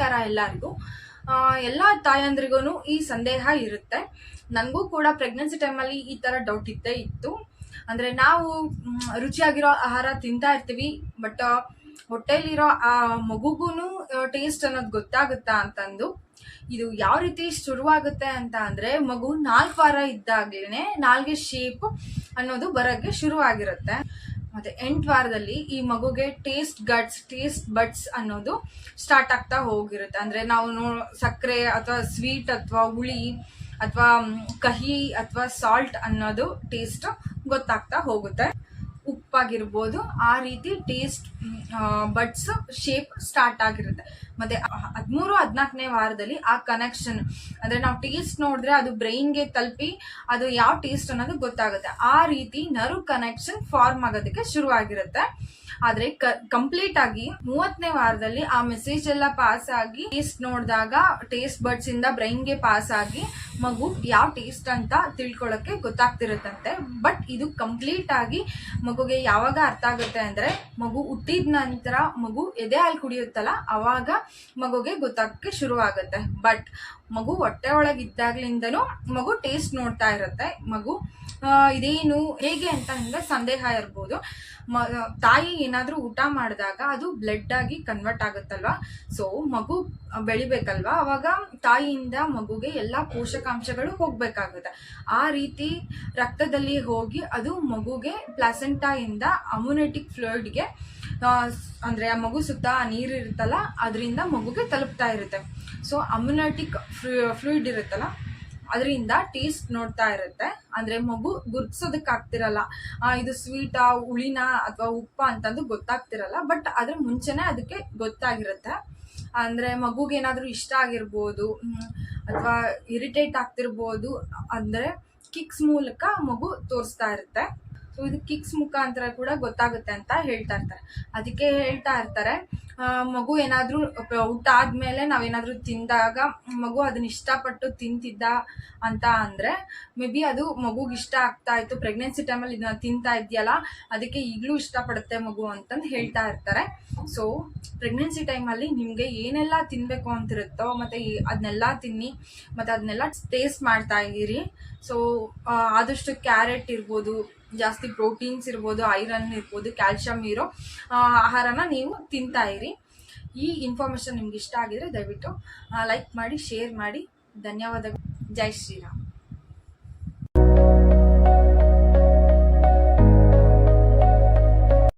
ನಮಸ್ಕಾರ ಎಲ್ಲರಿಗೂ. ಎಲ್ಲ ತಾಯಂದ್ರಿಗೂ ಈ ಸಂದೇಹ ಇರುತ್ತೆ. ನನಗೂ ಕೂಡ ಪ್ರೆಗ್ನೆನ್ಸಿ ಟೈಮಲ್ಲಿ ಈ ಥರ ಡೌಟ್ ಇದ್ದೇ ಇತ್ತು. ಅಂದರೆ ನಾವು ರುಚಿಯಾಗಿರೋ ಆಹಾರ ತಿಂತಾ ಇರ್ತೀವಿ, ಬಟ್ ಹೊಟ್ಟೆಲಿರೋ ಆ ಮಗುಗೂ ಟೇಸ್ಟ್ ಅನ್ನೋದು ಗೊತ್ತಾಗುತ್ತಾ ಅಂತಂದು. ಇದು ಯಾವ ರೀತಿ ಶುರುವಾಗುತ್ತೆ ಅಂತ ಅಂದರೆ, ಮಗು 4 ವಾರ ಇದ್ದಾಗಲೇ ನಾಲ್ಗೆ ಶೇಪ್ ಅನ್ನೋದು ಬರೋಕ್ಕೆ ಶುರುವಾಗಿರುತ್ತೆ. ಮತ್ತೆ 8 ವಾರದಲ್ಲಿ ಈ ಮಗುಗೆ ಟೇಸ್ಟ್ ಬಡ್ಸ್ ಅನ್ನೋದು ಸ್ಟಾರ್ಟ್ ಆಗ್ತಾ ಹೋಗಿರುತ್ತೆ. ಅಂದ್ರೆ ನಾವು ಸಕ್ಕರೆ ಅಥವಾ ಸ್ವೀಟ್ ಅಥವಾ ಹುಳಿ ಅಥವಾ ಕಹಿ ಅಥವಾ ಸಾಲ್ಟ್ ಅನ್ನೋದು ಟೇಸ್ಟ್ ಗೊತ್ತಾಗ್ತಾ ಹೋಗುತ್ತೆ. ಉಪ್ಪಾಗಿರ್ಬೋದು, ಆ ರೀತಿ ಟೇಸ್ಟ್ ಬಡ್ಸ್ ಶೇಪ್ ಸ್ಟಾರ್ಟ್ ಆಗಿರುತ್ತೆ. ಮತ್ತೆ 13-14ನೇ ವಾರದಲ್ಲಿ ಆ ಕನೆಕ್ಷನ್, ಅಂದ್ರೆ ನಾವು ಟೇಸ್ಟ್ ನೋಡಿದ್ರೆ ಅದು ಬ್ರೈನ್ಗೆ ತಲುಪಿ ಅದು ಯಾವ ಟೇಸ್ಟ್ ಅನ್ನೋದು ಗೊತ್ತಾಗುತ್ತೆ. ಆ ರೀತಿ ನರ್ವ್ ಕನೆಕ್ಷನ್ ಫಾರ್ಮ್ ಆಗೋದಕ್ಕೆ ಶುರುವಾಗಿರುತ್ತೆ. ಆದ್ರೆ ಕಂಪ್ಲೀಟ್ ಆಗಿ 30ನೇ ವಾರದಲ್ಲಿ ಆ ಮೆಸೇಜ್ ಎಲ್ಲ ಪಾಸ್ ಆಗಿ ಟೇಸ್ಟ್ ನೋಡಿದಾಗ ಟೇಸ್ಟ್ ಬಡ್ಸ್ ಇಂದ ಬ್ರೈನ್ಗೆ ಪಾಸ್ ಆಗಿ ಮಗು ಯಾವ ಟೇಸ್ಟ್ ಅಂತ ತಿಳ್ಕೊಳಕ್ಕೆ ಗೊತ್ತಾಗ್ತಿರುತ್ತಂತೆ. ಬಟ್ ಇದು ಕಂಪ್ಲೀಟ್ ಆಗಿ ಮಗುಗೆ ಯಾವಾಗ ಅರ್ಥ ಆಗುತ್ತೆ ಅಂದ್ರೆ, ಮಗು ಹುಟ್ಟಿದ ನಂತರ ಮಗು ಎದೆ ಹಾಲು ಕುಡಿಯುತ್ತಲ್ಲ, ಅವಾಗ ಮಗುಗೆ ಗೊತ್ತಾಗಕ್ಕೆ ಶುರು ಆಗುತ್ತೆ. ಬಟ್ ಮಗು ಹೊಟ್ಟೆ ಒಳಗಿದ್ದಾಗ್ಲಿಂದನೂ ಮಗು ಟೇಸ್ಟ್ ನೋಡ್ತಾ ಇರುತ್ತೆ. ಮಗು ಇದೇನು ಹೇಗೆ ಅಂತ ನಿಮ್ಗೆ ಸಂದೇಹ ಇರ್ಬೋದು. ತಾಯಿ ಏನಾದ್ರೂ ಊಟ ಮಾಡಿದಾಗ ಅದು ಬ್ಲಡ್ ಆಗಿ ಕನ್ವರ್ಟ್ ಆಗುತ್ತಲ್ವಾ, ಸೊ ಮಗು ಬೆಳಿಬೇಕಲ್ವಾ, ಅವಾಗ ತಾಯಿಯಿಂದ ಮಗುಗೆ ಎಲ್ಲಾ ಪೋಷಕಾಂಶಗಳು ಹೋಗ್ಬೇಕಾಗುತ್ತೆ. ಆ ರೀತಿ ರಕ್ತದಲ್ಲಿ ಹೋಗಿ ಅದು ಮಗುಗೆ ಪ್ಲಾಸೆಂಟಾ ಇಂದ ಅಮ್ಯುನೆಟಿಕ್ ಫ್ಲೂಯಿಡ್ಗೆ, ಅಂದ್ರೆ ಆ ಮಗು ಸುತ್ತ ನೀರು ಇರುತ್ತಲ್ಲ ಅದರಿಂದ ಮಗುಗೆ ತಲುಪ್ತಾ ಇರುತ್ತೆ. ಸೊ ಅಮ್ಯುನೆಟಿಕ್ ಫ್ಲೂಯಿಡ್ ಇರುತ್ತಲ್ಲ ಅದರಿಂದ ಟೇಸ್ಟ್ ನೋಡ್ತಾ ಇರುತ್ತೆ. ಅಂದ್ರೆ ಮಗು ಗುರ್ತಿಸೋದಕ್ಕೆ ಆಗ್ತಿರಲ್ಲ, ಇದು ಸ್ವೀಟಾ ಹುಳಿನಾ ಅಥವಾ ಉಪ್ಪ ಅಂತಂದು ಗೊತ್ತಾಗ್ತಿರಲ್ಲ. ಬಟ್ ಅದ್ರ ಮುಂಚೆನೆ ಅದಕ್ಕೆ ಗೊತ್ತಾಗಿರುತ್ತೆ. ಅಂದ್ರೆ ಮಗುಗೆ ಏನಾದ್ರೂ ಇಷ್ಟ ಆಗಿರ್ಬೋದು ಅಥವಾ ಇರಿಟೇಟ್ ಆಗ್ತಿರ್ಬೋದು, ಅಂದ್ರೆ ಕಿಕ್ಸ್ ಮೂಲಕ ಮಗು ತೋರಿಸ್ತಾ ಇರುತ್ತೆ. ಸೊ ಇದು ಕಿಕ್ಸ್ ಮುಖಾಂತರ ಕೂಡ ಗೊತ್ತಾಗುತ್ತೆ ಅಂತ ಹೇಳ್ತಾ ಇರ್ತಾರೆ. ಅದಕ್ಕೆ ಹೇಳ್ತಾ ಇರ್ತಾರೆ, ಮಗು ಏನಾದ್ರೂ ಊಟ ಆದ್ಮೇಲೆ ನಾವೇನಾದ್ರೂ ತಿಂದಾಗ ಮಗು ಅದನ್ನ ಇಷ್ಟಪಟ್ಟು ತಿಂತಿದ್ದ ಅಂತ ಅಂದ್ರೆ ಮೇ ಬಿ ಅದು ಮಗುಗೆ ಇಷ್ಟ ಆಗ್ತಾ ಇತ್ತು, ಪ್ರೆಗ್ನೆನ್ಸಿ ಟೈಮಲ್ಲಿ ಇದನ್ನ ತಿಂತಾ ಇದೆಯಲ್ಲ ಅದಕ್ಕೆ ಈಗಲೂ ಇಷ್ಟಪಡುತ್ತೆ ಮಗು ಅಂತಂದು ಹೇಳ್ತಾ ಇರ್ತಾರೆ. ಸೊ ಪ್ರೆಗ್ನೆನ್ಸಿ ಟೈಮಲ್ಲಿ ನಿಮ್ಗೆ ಏನೆಲ್ಲ ತಿನ್ಬೇಕು ಅಂತಿರುತ್ತೋ ಮತ್ತೆ ಅದನ್ನೆಲ್ಲ ತಿನ್ನಿ, ಮತ್ತೆ ಅದನ್ನೆಲ್ಲ ಟೇಸ್ಟ್ ಮಾಡ್ತಾ ಇದ್ದೀರಿ. ಸೊ ಆದಷ್ಟು ಕ್ಯಾರೆಟ್ ಇರ್ಬೋದು, ಜಾಸ್ತಿ ಪ್ರೋಟೀನ್ಸ್ ಇರ್ಬೋದು, ಐರನ್ ಇರ್ಬೋದು, ಕ್ಯಾಲ್ಸಿಯಂ ಇರೋ ಆಹಾರನ ನೀವು ತಿಂತಾ ಇರಿ. ಈ ಇನ್ಫಾರ್ಮೇಶನ್ ನಿಮ್ಗೆ ಇಷ್ಟ ಆಗಿದ್ರೆ ದಯವಿಟ್ಟು ಲೈಕ್ ಮಾಡಿ, ಶೇರ್ ಮಾಡಿ. ಧನ್ಯವಾದಗಳು. ಜೈ ಶ್ರೀರಾಮ್.